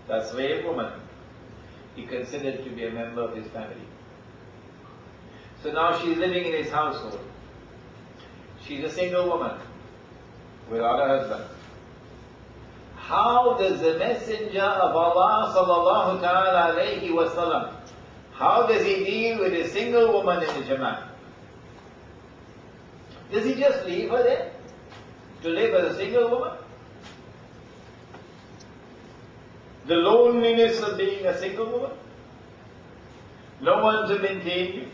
that slave woman, he considered to be a member of his family. So now she's living in his household. She's a single woman without a husband. How does the Messenger of Allah sallallahu ta'ala alayhi wa sallam, how does he deal with a single woman in the Jama'ah? Does he just leave her there to live as a single woman? The loneliness of being a single woman? No one to maintain you,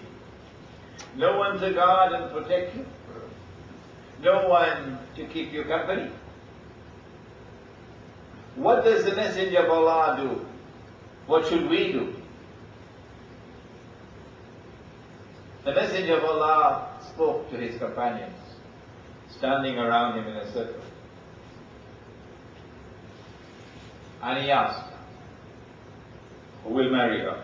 no one to guard and protect you, no one to keep you company. What does the Messenger of Allah do? What should we do? The Messenger of Allah spoke to his companions, standing around him in a circle. And he asked, who will marry her?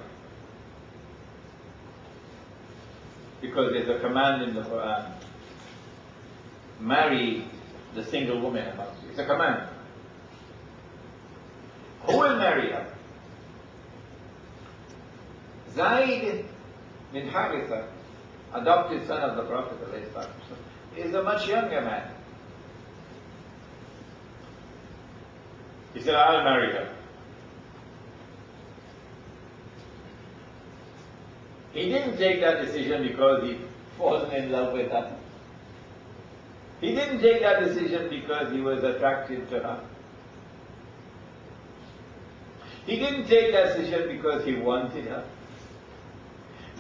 Because there's a command in the Quran, marry the single woman amongst you. It's a command. Who will marry her? Zayd bin Haritha, adopted son of the Prophet, is a much younger man. He said, I'll marry her. He didn't take that decision because he fallen in love with her. He didn't take that decision because he was attracted to her. He didn't take that decision because he wanted her.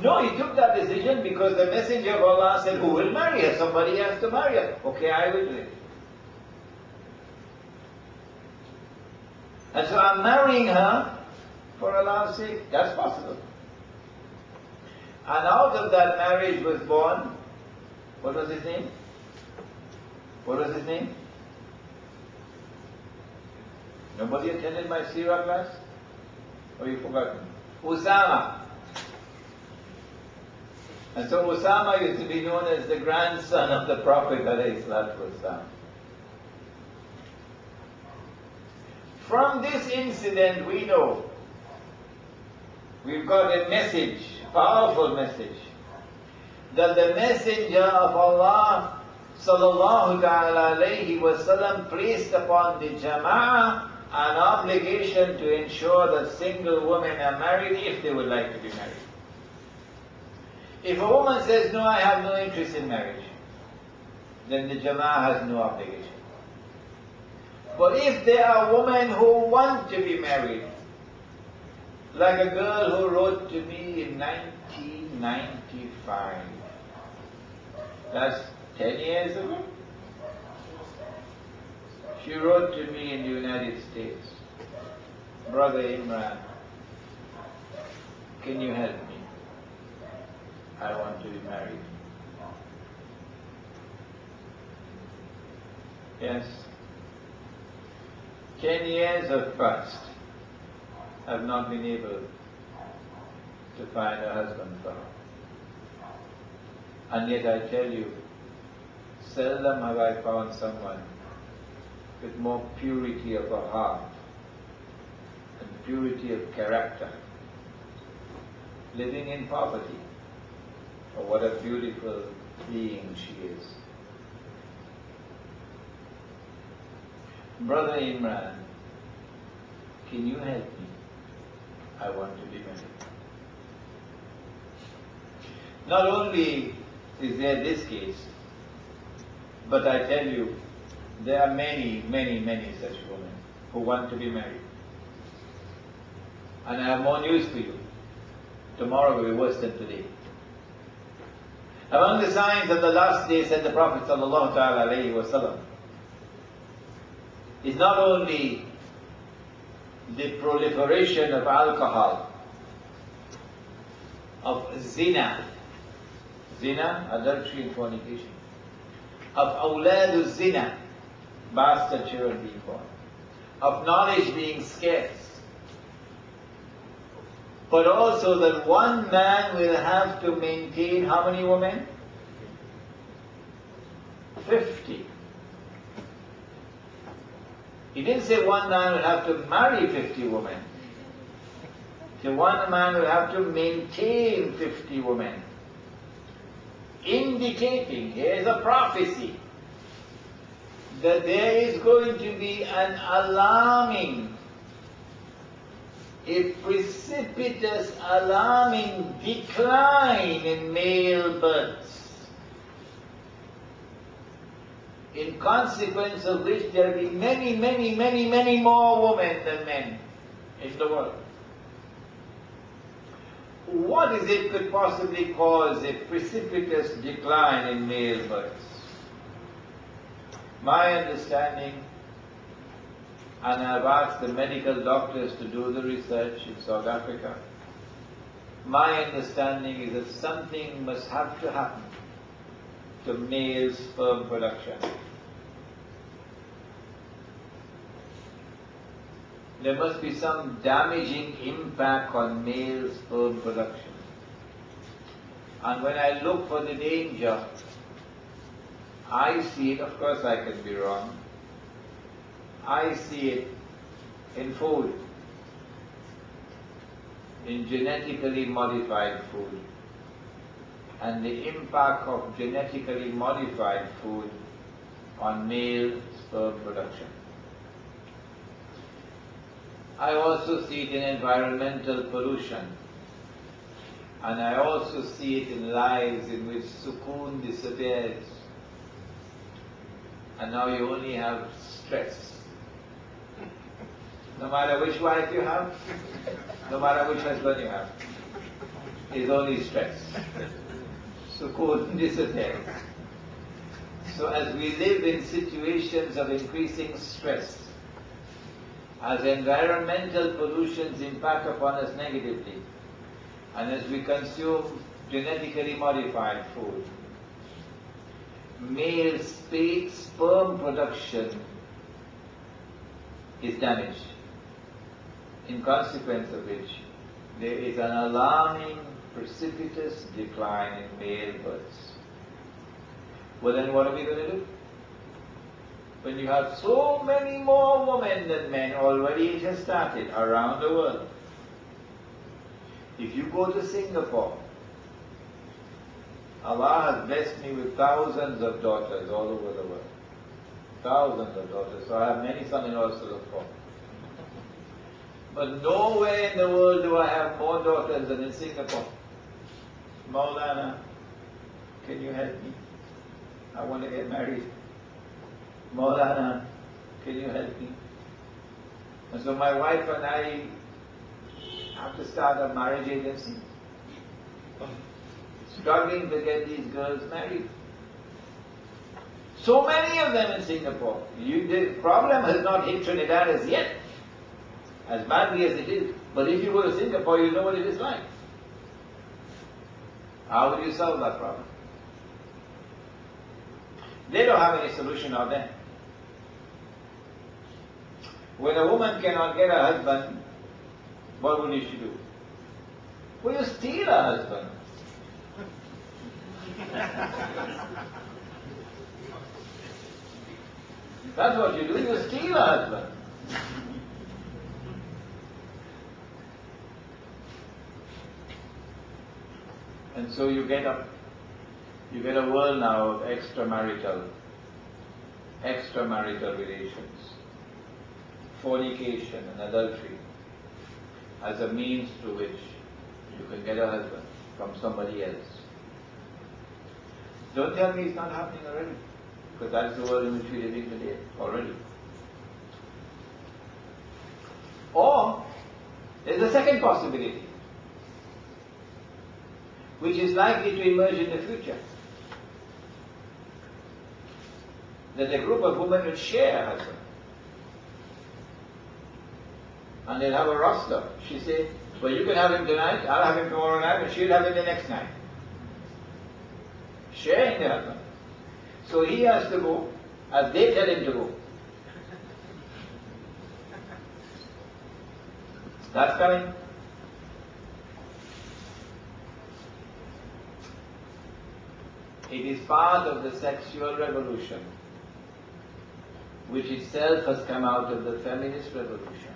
No, he took that decision because the Messenger of Allah said, who will marry her? Somebody has to marry her. Okay, I will do it. And so I'm marrying her for Allah's sake. That's possible. And out of that marriage was born, what was his name? What was his name? Nobody attended my Sirah class? Or you forgotten? Usama. And so Usama used to be known as the grandson of the Prophet ﷺ. From this incident we know we've got a message, a powerful message, that the Messenger of Allah sallallahu ta'ala alayhi wa sallam placed upon the Jama'ah an obligation to ensure that single women are married if they would like to be married. If a woman says, no, I have no interest in marriage, then the Jama'ah has no obligation. But if there are women who want to be married, like a girl who wrote to me in 1995, that's 10 years ago, she wrote to me in the United States, Brother Imran, can you help me? I want to be married. Yes. 10 years have passed. I've not been able to find a husband for her. And yet I tell you, seldom have I found someone with more purity of a heart and purity of character, living in poverty. Oh, what a beautiful being she is. Brother Imran, can you help me? I want to be married. Not only is there this case, but I tell you, there are many, many, many such women who want to be married. And I have more news for you. Tomorrow will be worse than today. Among the signs of the last day, said the Prophet sallallahu ta'ala alayhi wa sallam, is not only the proliferation of alcohol, of zina, adultery and fornication, of awladu zina, bastard children being born, of knowledge being scarce, but also that one man will have to maintain how many women? 50. He didn't say one man will have to marry 50 women. So one man will have to maintain 50 women, indicating, here's a prophecy, that there is going to be an alarming, a precipitous, alarming decline in male births, in consequence of which there will be many, many, many, many more women than men in the world. What is it could possibly cause a precipitous decline in male births? My understanding, and I've asked the medical doctors to do the research in South Africa, my understanding is that something must have to happen to male sperm production. There must be some damaging impact on male sperm production. And when I look for the danger, I see it, of course I can be wrong, I see it in food, in genetically modified food, and the impact of genetically modified food on male sperm production. I also see it in environmental pollution, and I also see it in lives in which sukoon disappears, and now you only have stress. No matter which wife you have, no matter which husband you have, it's only stress. Sukoon disappears. So as we live in situations of increasing stress, as environmental pollutions impact upon us negatively, and as we consume genetically modified food, male sperm production is damaged, in consequence of which there is an alarming, precipitous decline in male births. Well, then what are we going to do? When you have so many more women than men, already it has started around the world. If you go to Singapore, Allah has blessed me with thousands of daughters all over the world. Thousands of daughters. So I have many son-in-laws to look for. But nowhere in the world do I have more daughters than in Singapore. Maulana, can you help me? I want to get married. Maulana, can you help me? And so my wife and I have to start a marriage agency, struggling to get these girls married. So many of them in Singapore. The problem has not hit Trinidad as yet, as badly as it is. But if you go to Singapore, you know what it is like. How will you solve that problem? They don't have any solution out there. When a woman cannot get a husband, what will she do? Well, you steal a husband. That's what you do, you steal a husband. And so you get a world now of extramarital relations, fornication and adultery as a means through which you can get a husband from somebody else. Don't tell me it's not happening already, because that's the world in which we live in today already. Or there's a second possibility, which is likely to emerge in the future. That a group of women will share a husband. And they'll have a roster. She said, well, you can have him tonight, I'll have him tomorrow night, and she'll have him the next night. Sharing the husband. So he has to go as they tell him to go. That's coming. It is part of the sexual revolution, which itself has come out of the feminist revolution.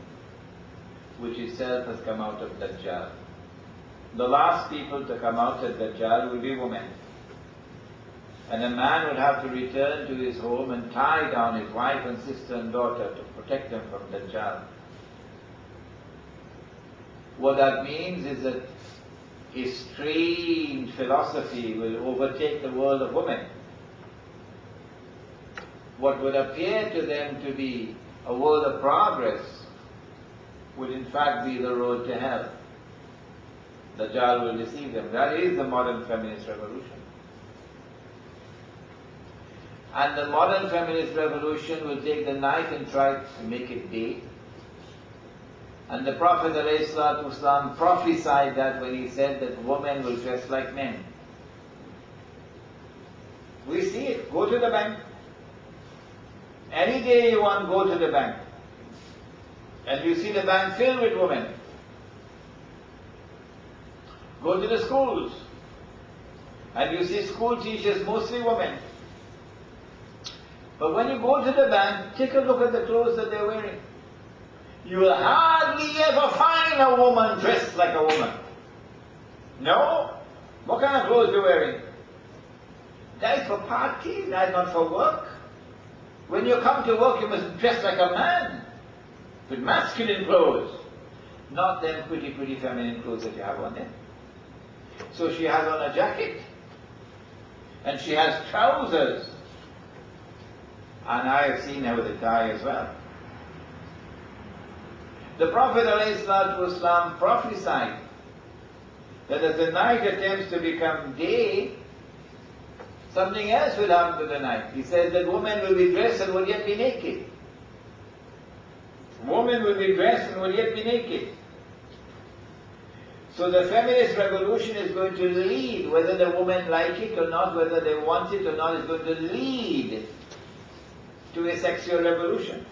which itself has come out of Dajjal. The last people to come out of Dajjal will be women. And a man would have to return to his home and tie down his wife and sister and daughter to protect them from Dajjal. What that means is that a strange philosophy will overtake the world of women. What would appear to them to be a world of progress would in fact be the road to hell. Dajjal will deceive them. That is the modern feminist revolution. And the modern feminist revolution will take the night and try to make it day. And the Prophet ﷺ prophesied that when he said that women will dress like men. We see it. Go to the bank. Any day you want, go to the bank. And you see the bank filled with women. Go to the schools. And you see school teachers, mostly women. But when you go to the bank, take a look at the clothes that they're wearing. You will hardly ever find a woman dressed like a woman. No? What kind of clothes are you wearing? That is for parties, that is not for work. When you come to work, you must dress like a man, with masculine clothes, not them pretty feminine clothes that you have on there. So she has on a jacket, and she has trousers, and I have seen her with a tie as well. The Prophet ﷺ prophesied that as the night attempts to become day, something else will happen to the night. He says that women will be dressed and will yet be naked. Women will be dressed and will yet be naked. So the feminist revolution is going to lead, whether the women like it or not, whether they want it or not, is going to lead to a sexual revolution.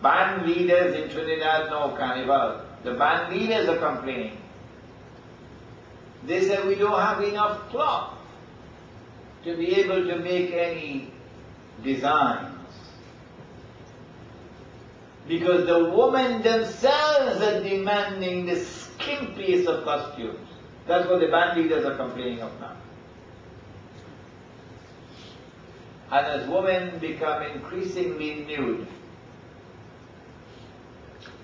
Band leaders in Trinidad know Carnival. The band leaders are complaining. They say we don't have enough cloth to be able to make any designs. Because the women themselves are demanding the skimpiest of costumes. That's what the band leaders are complaining of now. And as women become increasingly nude,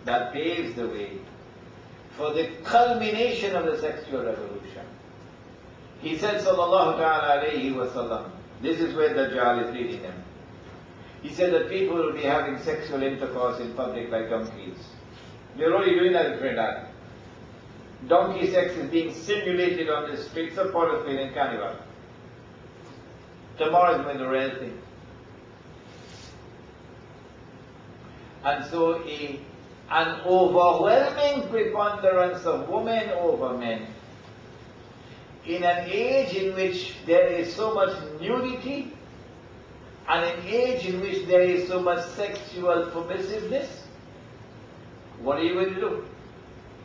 that paves the way for the culmination of the sexual revolution. He said, sallallahu ta'ala alayhi wa sallam, this is where Dajjal is leading them. He said that people will be having sexual intercourse in public like donkeys. They're already doing that in Trinidad. Donkey sex is being simulated on the streets of Port of Spain in Carnival. Tomorrow is when the real thing. And so an overwhelming preponderance of women over men, in an age in which there is so much nudity, and an age in which there is so much sexual permissiveness, what are you going to do?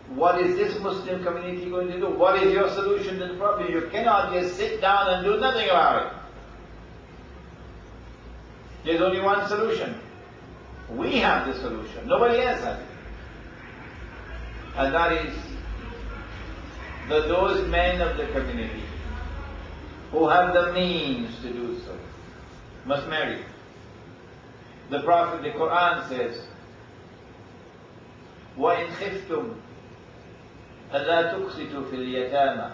What is this Muslim community going to do? What is your solution to the problem? You cannot just sit down and do nothing about it. There's only one solution. We have the solution. Nobody else has it. And that is that those men of the community who have the means to do so must marry. The Prophet, the Quran says, وَإِنْ خِفْتُمْ أَلَّا تُقْسِطُوا فِي الْيَتَامَى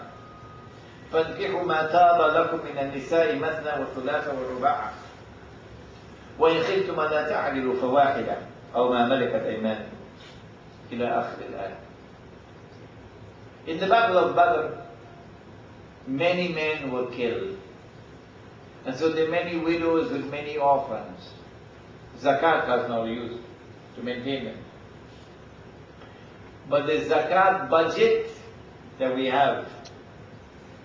فَانْكِحُوا مَا طَابَ لَكُم مِّنَ النِّسَاءِ مَثْنَى وَثُلَاثَ وَرُبَاعَ وَإِنْ خِفْتُمْ أَلَّا تَعْدِلُوا فَوَاحِدَةً أَوْ مَا مَلَكَتْ أَيْمَانُكُمْ إلى آخر الآية. In the Battle of Badr, many men were killed. And so there are many widows with many orphans. Zakat was now used to maintain them. But the zakat budget that we have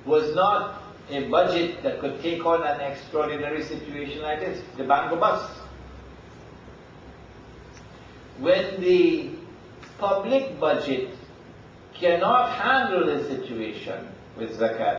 was not a budget that could take on an extraordinary situation like this. The bank will bust. When the public budget cannot handle the situation with zakat,